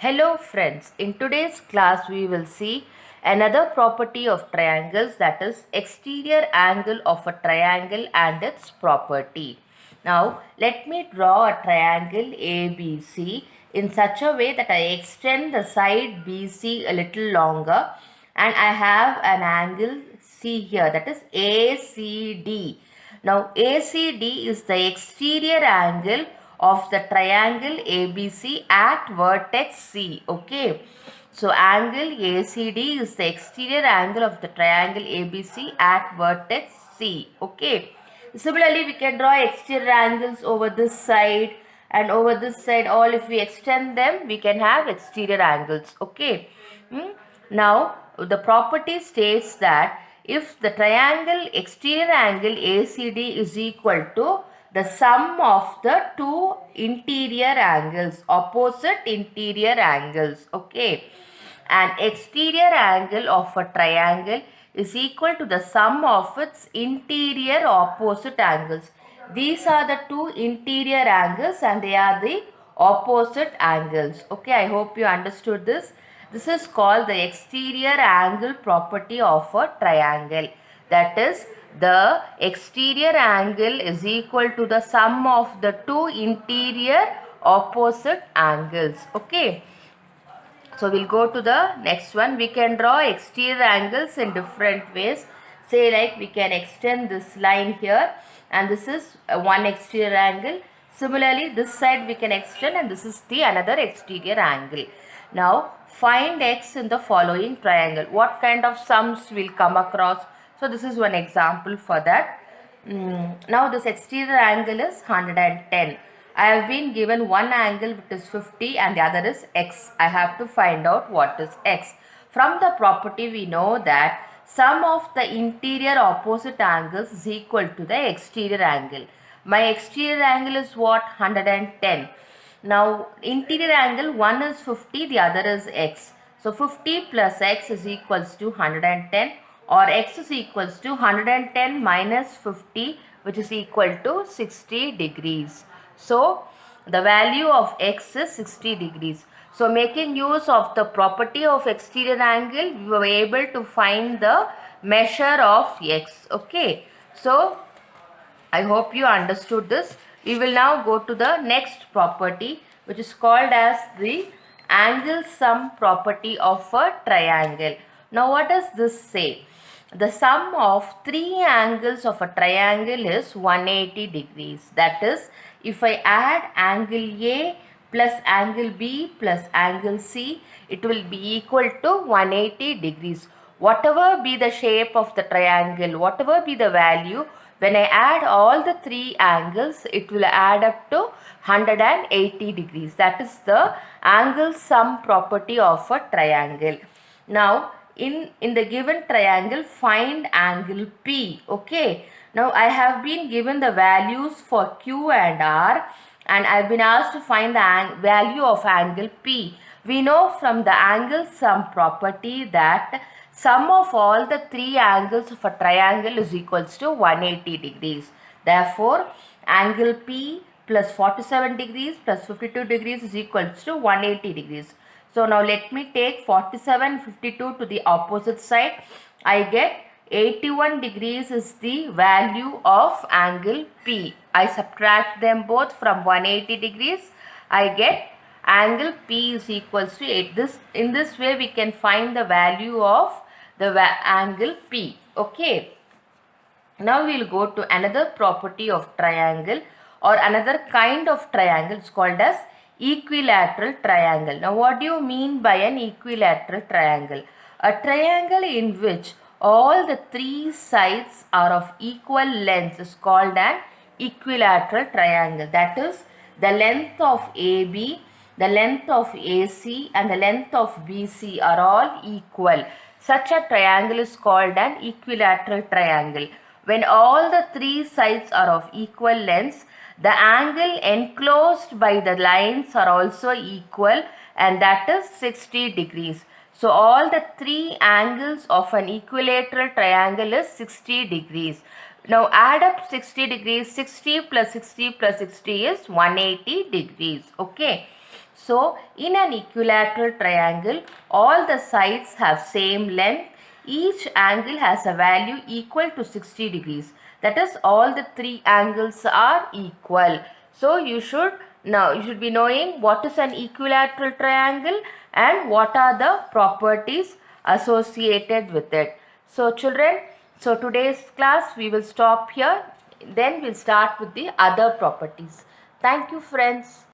Hello friends, in today's class we will see another property of triangles, that is exterior angle of a triangle and its property. Now let me draw a triangle ABC in such a way that I extend the side BC a little longer and I have an angle C here, that is ACD. Now ACD is the exterior angle of the triangle ABC at vertex C. Okay. So angle ACD is the exterior angle of the triangle ABC at vertex C. Okay. Similarly, we can draw exterior angles over this side and over this side. All if we extend them, we can have exterior angles. Okay. Now, the property states that if the triangle exterior angle ACD is equal to the sum of the two interior angles, opposite interior angles. Okay. An exterior angle of a triangle is equal to the sum of its interior opposite angles. These are the two interior angles and they are the opposite angles. Okay, I hope you understood this. This is called the exterior angle property of a triangle. That is, the exterior angle is equal to the sum of the two interior opposite angles. Okay. So we'll go to the next one. We can draw exterior angles in different ways. Say like we can extend this line here and this is one exterior angle. Similarly, this side we can extend and this is the another exterior angle. Now find x in the following triangle. What kind of sums will come across? So this is one example for that. Now this exterior angle is 110. I have been given one angle which is 50 and the other is x. I have to find out what is x. From the property we know that sum of the interior opposite angles is equal to the exterior angle. My exterior angle is what? 110. Now interior angle, one is 50, the other is x. So 50 plus x is equals to 110, or x is equals to 110 minus 50, which is equal to 60 degrees. So the value of x is 60 degrees. So making use of the property of exterior angle, we were able to find the measure of x. Okay. So I hope you understood this. We will now go to the next property, which is called as the angle sum property of a triangle. Now what does this say? The sum of three angles of a triangle is 180 degrees. That is, if I add angle A plus angle B plus angle C, it will be equal to 180 degrees. Whatever be the shape of the triangle, whatever be the value, when I add all the three angles, it will add up to 180 degrees. That is the angle sum property of a triangle. Now, in the given triangle, find angle P. Okay. Now, I have been given the values for Q and R and I have been asked to find the value of angle P. We know from the angle sum property that sum of all the three angles of a triangle is equals to 180 degrees. Therefore, angle P plus 47 degrees plus 52 degrees is equals to 180 degrees. So now let me take 47, 52 to the opposite side. I get 81 degrees is the value of angle P. I subtract them both from 180 degrees. I get angle P is equals to 8. In this way we can find the value of the angle P. Okay. Now we will go to another property of triangle or another kind of triangle. It's called as equilateral triangle. Now what do you mean by an equilateral triangle? A triangle in which all the three sides are of equal length is called an equilateral triangle. That is, the length of AB, the length of AC and the length of BC are all equal. Such a triangle is called an equilateral triangle. When all the three sides are of equal lengths, the angle enclosed by the lines are also equal, and that is 60 degrees. So all the three angles of an equilateral triangle is 60 degrees. Now add up 60 degrees. 60 plus 60 plus 60 is 180 degrees. Okay. So, in an equilateral triangle, all the sides have same length. Each angle has a value equal to 60 degrees. That is, all the three angles are equal. So, you should be knowing what is an equilateral triangle and what are the properties associated with it. So, children, so today's class we will stop here. Then we'll start with the other properties. Thank you, friends.